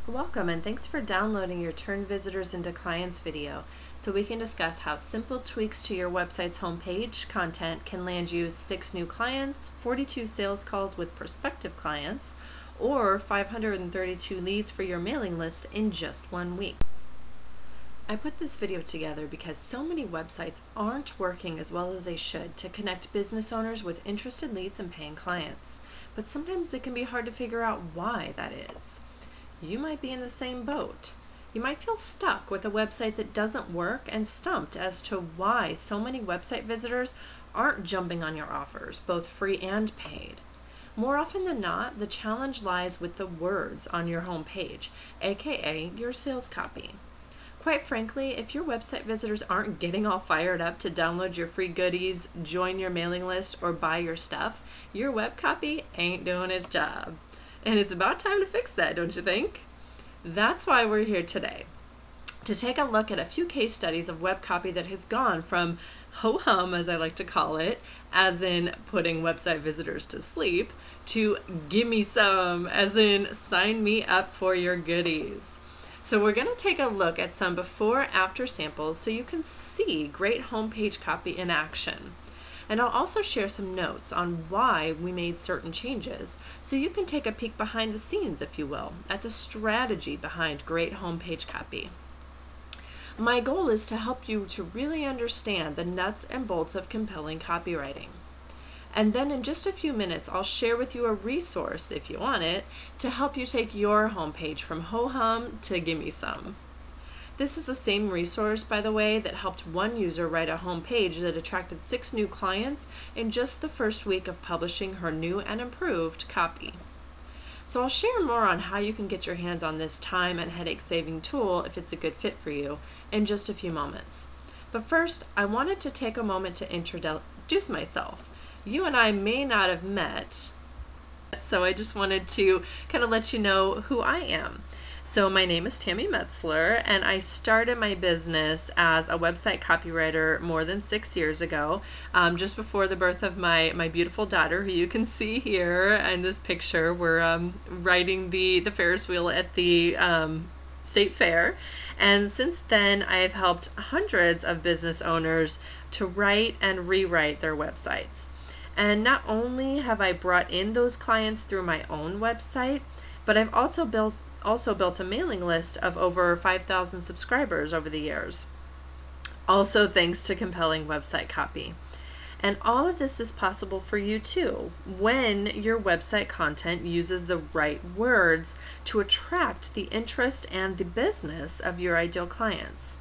Welcome and thanks for downloading your Turn Visitors into Clients video so we can discuss how simple tweaks to your website's homepage content can land you 6 new clients, 42 sales calls with prospective clients, or 532 leads for your mailing list in just 1 week. I put this video together because so many websites aren't working as well as they should to connect business owners with interested leads and paying clients, but sometimes it can be hard to figure out why that is. You might be in the same boat. You might feel stuck with a website that doesn't work and stumped as to why so many website visitors aren't jumping on your offers, both free and paid. More often than not, the challenge lies with the words on your homepage, aka your sales copy. Quite frankly, if your website visitors aren't getting all fired up to download your free goodies, join your mailing list, or buy your stuff, your web copy ain't doing its job. And it's about time to fix that, don't you think? That's why we're here today, to take a look at a few case studies of web copy that has gone from ho-hum, as I like to call it, as in putting website visitors to sleep, to gimme some, as in sign me up for your goodies. So we're going to take a look at some before-after samples so you can see great homepage copy in action. And I'll also share some notes on why we made certain changes, so you can take a peek behind the scenes, if you will, at the strategy behind great homepage copy. My goal is to help you to really understand the nuts and bolts of compelling copywriting. And then in just a few minutes, I'll share with you a resource, if you want it, to help you take your homepage from ho-hum to gimme some. This is the same resource, by the way, that helped one user write a homepage that attracted 6 new clients in just the first week of publishing her new and improved copy. So I'll share more on how you can get your hands on this time and headache-saving tool if it's a good fit for you in just a few moments. But first, I wanted to take a moment to introduce myself. You and I may not have met, so I just wanted to kind of let you know who I am. So my name is Tammy Metzler, and I started my business as a website copywriter more than 6 years ago, just before the birth of my beautiful daughter, who you can see here in this picture. We're riding the Ferris wheel at the State Fair, and since then I've helped hundreds of business owners to write and rewrite their websites. And not only have I brought in those clients through my own website, but I've also built a mailing list of over 5,000 subscribers over the years, also thanks to compelling website copy. And all of this is possible for you too when your website content uses the right words to attract the interest and the business of your ideal clients.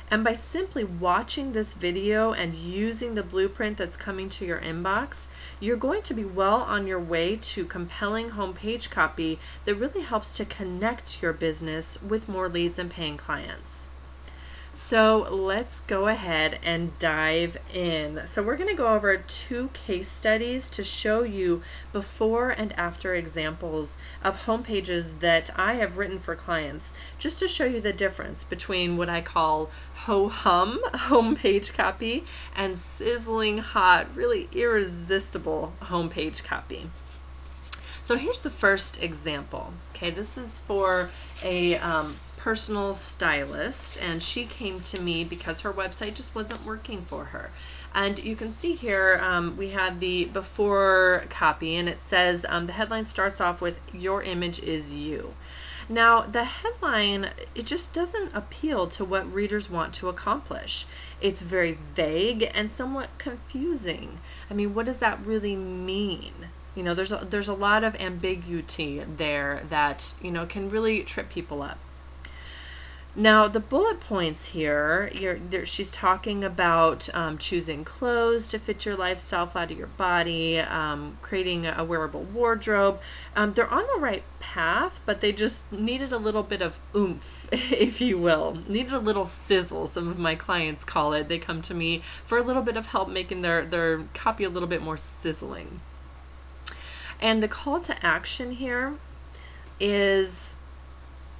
And by simply watching this video and using the blueprint that's coming to your inbox, you're going to be well on your way to compelling homepage copy that really helps to connect your business with more leads and paying clients. So let's go ahead and dive in. So we're going to go over 2 case studies to show you before and after examples of homepages that I have written for clients, just to show you the difference between what I call ho-hum homepage copy and sizzling hot, really irresistible homepage copy. So here's the first example. Okay, this is for a personal stylist, and she came to me because her website just wasn't working for her. And you can see here we had the before copy, and it says the headline starts off with "Your image is you." Now the headline, it just doesn't appeal to what readers want to accomplish. It's very vague and somewhat confusing. I mean, what does that really mean? You know, there's a lot of ambiguity there that, you know, can really trip people up. Now the bullet points here, she's talking about choosing clothes to fit your lifestyle, flatter your body, creating a wearable wardrobe. They're on the right path, but they just needed a little bit of oomph, if you will. Needed a little sizzle, some of my clients call it. They come to me for a little bit of help making their copy a little bit more sizzling. And the call to action here is,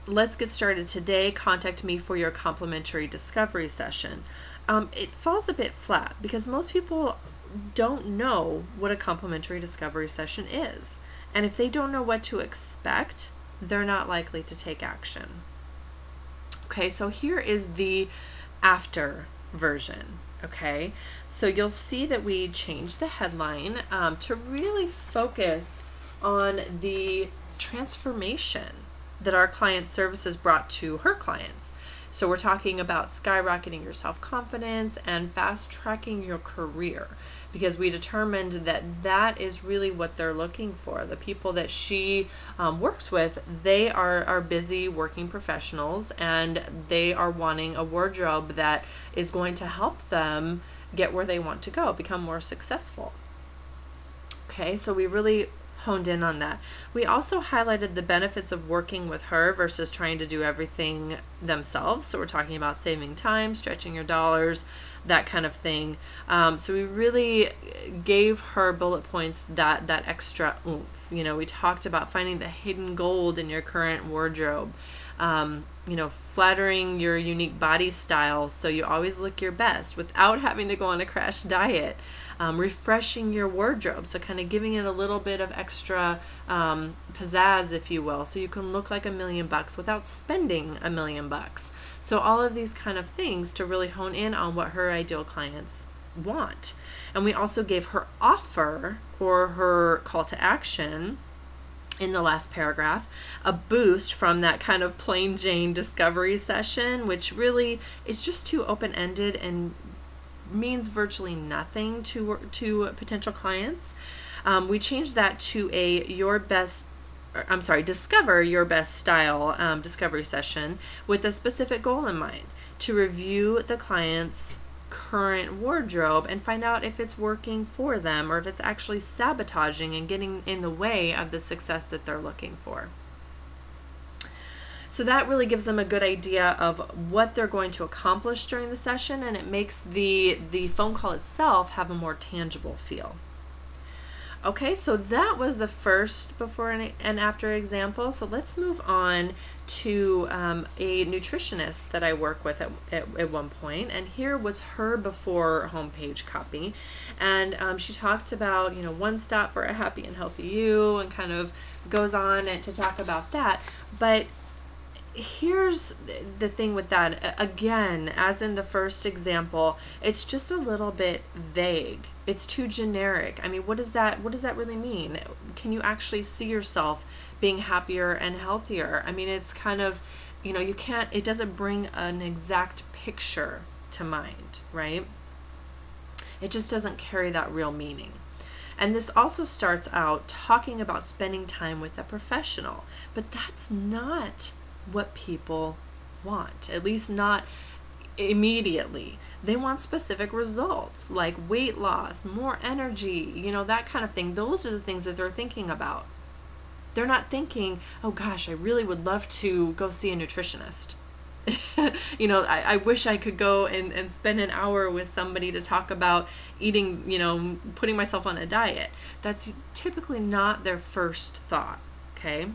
let's get started today. Contact me for your complimentary discovery session. It falls a bit flat because most people don't know what a complimentary discovery session is. And if they don't know what to expect, they're not likely to take action. Okay, so here is the after version. Okay, so you'll see that we changed the headline to really focus on the transformation that our client services brought to her clients. So we're talking about skyrocketing your self-confidence and fast-tracking your career, because we determined that that is really what they're looking for. The people that she works with, they are busy working professionals, and they are wanting a wardrobe that is going to help them get where they want to go, become more successful. Okay, so we really honed in on that. We also highlighted the benefits of working with her versus trying to do everything themselves. So we're talking about saving time, stretching your dollars, that kind of thing. So we really gave her bullet points that extra oomph. You know, we talked about finding the hidden gold in your current wardrobe. You know, flattering your unique body style so you always look your best without having to go on a crash diet. Refreshing your wardrobe, so kind of giving it a little bit of extra pizzazz, if you will, so you can look like $1 million without spending $1 million. So all of these kind of things to really hone in on what her ideal clients want. And we also gave her offer, or her call to action, in the last paragraph, a boost from that kind of plain Jane discovery session, which really is just too open-ended and means virtually nothing to potential clients. We changed that to a discover your best style discovery session with a specific goal in mind, to review the client's current wardrobe and find out if it's working for them or if it's actually sabotaging and getting in the way of the success that they're looking for. So that really gives them a good idea of what they're going to accomplish during the session, and it makes the phone call itself have a more tangible feel. Okay, so that was the first before and after example. So let's move on to a nutritionist that I work with at one point, and here was her before homepage copy, and she talked about, you know, one stop for a happy and healthy you, and kind of goes on and to talk about that. But here's the thing with that, again, as in the first example, it's just a little bit vague. It's too generic. I mean, what does that really mean? Can you actually see yourself being happier and healthier? I mean, it's kind of, you know, it doesn't bring an exact picture to mind, right? It just doesn't carry that real meaning. And this also starts out talking about spending time with a professional, but that's not what people want, at least not immediately. They want specific results like weight loss, more energy, you know, that kind of thing. Those are the things that they're thinking about. They're not thinking, oh gosh, I really would love to go see a nutritionist. You know, I wish I could go and spend an hour with somebody to talk about eating, you know, putting myself on a diet. That's typically not their first thought, okay?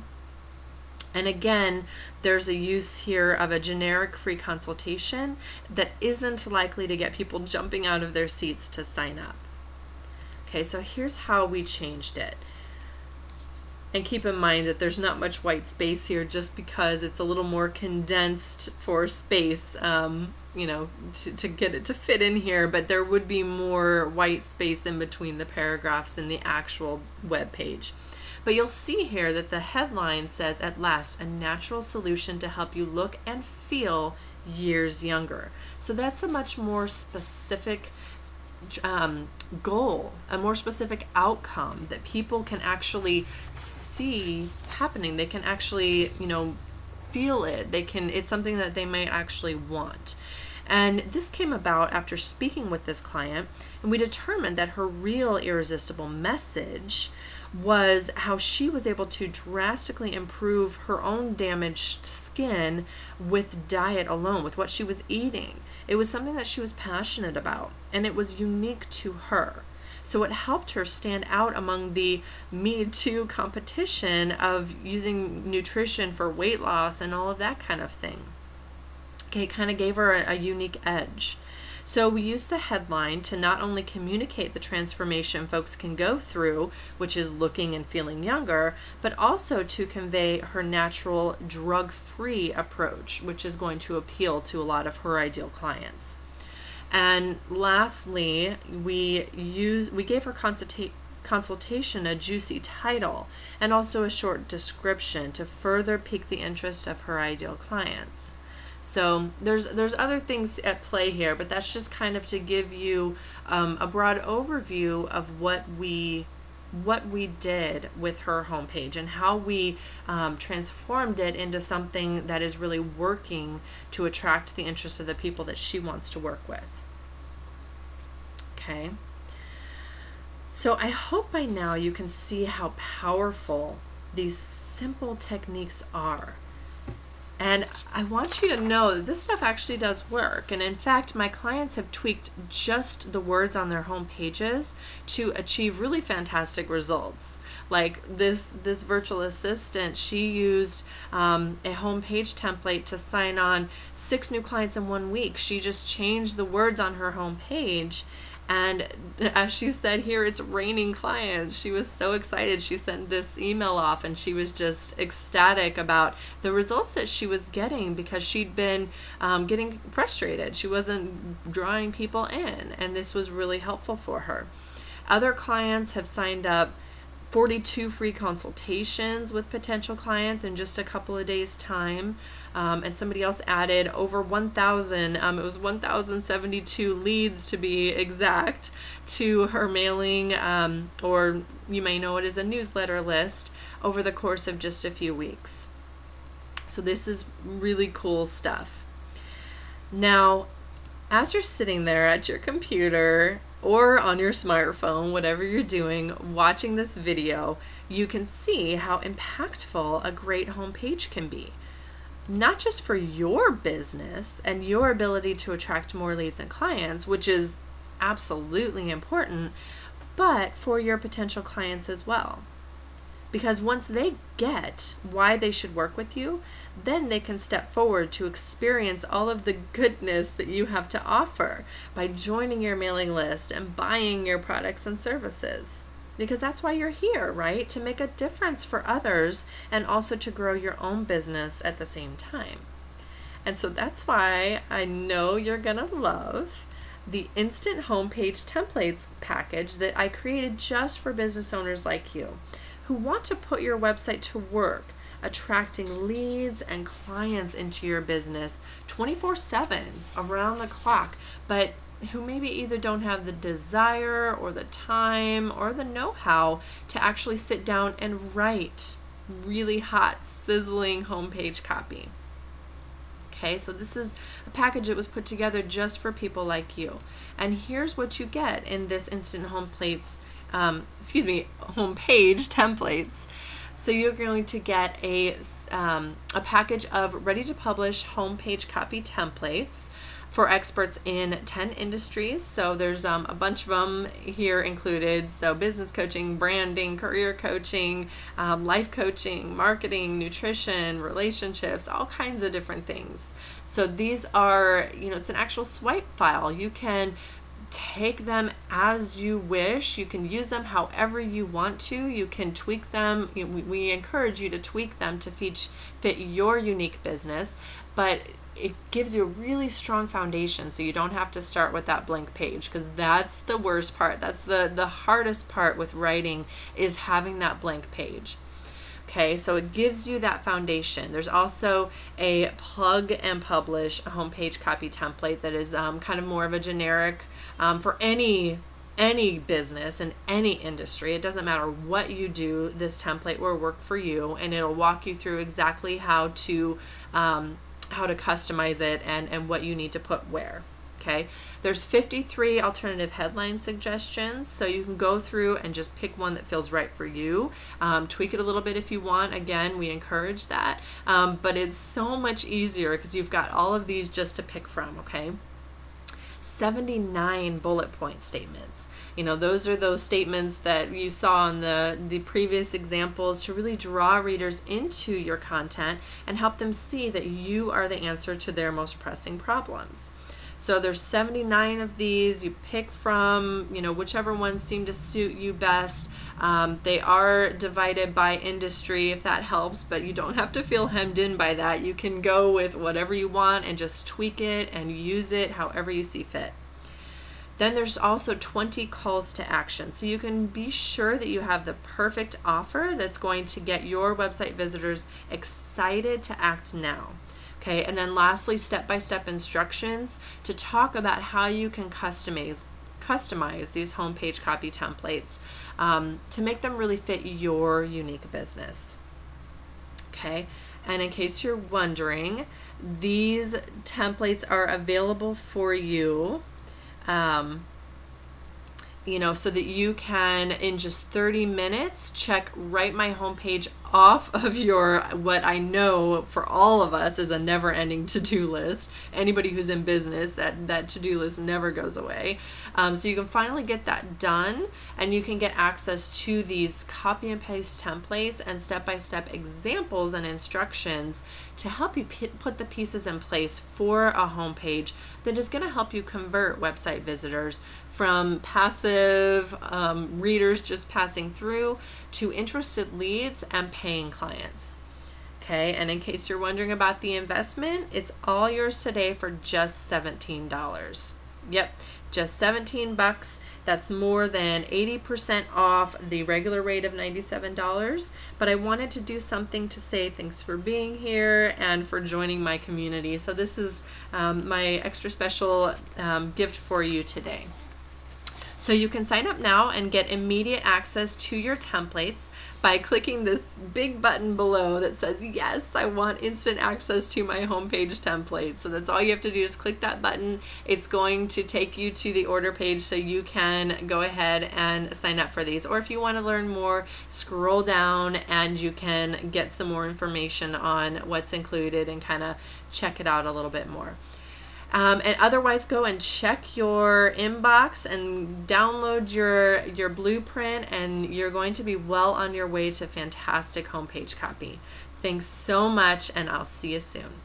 And again, there's a use here of a generic free consultation that isn't likely to get people jumping out of their seats to sign up. Okay, so here's how we changed it. And keep in mind that there's not much white space here just because it's a little more condensed for space, you know, to get it to fit in here, but there would be more white space in between the paragraphs in the actual web page. But you'll see here that the headline says, "At last, a natural solution to help you look and feel years younger." So that's a much more specific goal, a more specific outcome that people can actually see happening. They can actually, you know, feel it. It's something that they might actually want. And this came about after speaking with this client, and we determined that her real irresistible message was how she was able to drastically improve her own damaged skin with diet alone, with what she was eating. It was something that she was passionate about, and it was unique to her. So it helped her stand out among the Me Too competition of using nutrition for weight loss and all of that kind of thing. Okay, it kind of gave her a unique edge. So we use the headline to not only communicate the transformation folks can go through, which is looking and feeling younger, but also to convey her natural drug-free approach, which is going to appeal to a lot of her ideal clients. And lastly, we gave her consultation a juicy title and also a short description to further pique the interest of her ideal clients. So there's other things at play here, but that's just kind of to give you a broad overview of what we did with her homepage and how we transformed it into something that is really working to attract the interest of the people that she wants to work with. Okay. So I hope by now you can see how powerful these simple techniques are. And I want you to know that this stuff actually does work. And in fact, my clients have tweaked just the words on their home pages to achieve really fantastic results. Like this virtual assistant, she used a home page template to sign on 6 new clients in 1 week. She just changed the words on her home page. And as she said here, it's raining clients. She was so excited. She sent this email off and she was just ecstatic about the results that she was getting because she'd been getting frustrated. She wasn't drawing people in, and this was really helpful for her. Other clients have signed up 42 free consultations with potential clients in just a couple of days' time. And somebody else added over 1,000, it was 1,072 leads to be exact, to her mailing, or you may know it as a newsletter list, over the course of just a few weeks. So this is really cool stuff. Now, as you're sitting there at your computer or on your smartphone, whatever you're doing, watching this video, you can see how impactful a great homepage can be. Not just for your business and your ability to attract more leads and clients, which is absolutely important, but for your potential clients as well. Because once they get why they should work with you, then they can step forward to experience all of the goodness that you have to offer by joining your mailing list and buying your products and services. Because that's why you're here, right? To make a difference for others and also to grow your own business at the same time. And so that's why I know you're gonna love the Instant Homepage Templates package that I created just for business owners like you who want to put your website to work, attracting leads and clients into your business 24/7 around the clock, but who maybe either don't have the desire or the time or the know-how to actually sit down and write really hot, sizzling homepage copy. Okay, so this is a package that was put together just for people like you. And here's what you get in this Instant Homepage Templates. So you're going to get a package of ready-to-publish homepage copy templates for experts in 10 industries. So there's a bunch of them here included. So business coaching, branding, career coaching, life coaching, marketing, nutrition, relationships, all kinds of different things. So these are, it's an actual swipe file. You can take them as you wish. You can use them however you want to. You can tweak them. We encourage you to tweak them to fit your unique business, but it gives you a really strong foundation so you don't have to start with that blank page, because that's the worst part. That's the hardest part with writing, is having that blank page. Okay, so it gives you that foundation. There's also a plug and publish homepage copy template that is kind of more of a generic for any business in any industry. It doesn't matter what you do, this template will work for you, and it'll walk you through exactly how to customize it and what you need to put where. Okay, there's 53 alternative headline suggestions, so you can go through and just pick one that feels right for you. Tweak it a little bit if you want. Again, we encourage that, but it's so much easier because you've got all of these just to pick from. Okay, 79 bullet point statements. Those are those statements that you saw in the previous examples to really draw readers into your content and help them see that you are the answer to their most pressing problems. So there's 79 of these. You pick from, whichever ones seem to suit you best. They are divided by industry, if that helps, but you don't have to feel hemmed in by that. You can go with whatever you want and just tweak it and use it however you see fit. Then there's also 20 calls to action. So you can be sure that you have the perfect offer that's going to get your website visitors excited to act now. Okay, and then lastly, step-by-step instructions to talk about how you can customize these homepage copy templates to make them really fit your unique business. Okay, and in case you're wondering, these templates are available for you so that you can, in just 30 minutes, write my homepage off of what I know for all of us is a never-ending to-do list. Anybody who's in business, that to-do list never goes away. So you can finally get that done, and you can get access to these copy and paste templates and step-by-step examples and instructions to help you put the pieces in place for a homepage that is going to help you convert website visitors from passive readers just passing through to interested leads and paying clients. Okay, and in case you're wondering about the investment, it's all yours today for just $17. Yep, just 17 bucks. That's more than 80% off the regular rate of $97. But I wanted to do something to say thanks for being here and for joining my community. So this is my extra special gift for you today. So you can sign up now and get immediate access to your templates by clicking this big button below that says, yes, I want instant access to my homepage template. So that's all you have to do is click that button. It's going to take you to the order page so you can go ahead and sign up for these. Or if you want to learn more, scroll down and you can get some more information on what's included and kind of check it out a little bit more. And otherwise, go and check your inbox and download your blueprint, and you're going to be well on your way to fantastic homepage copy. Thanks so much, and I'll see you soon.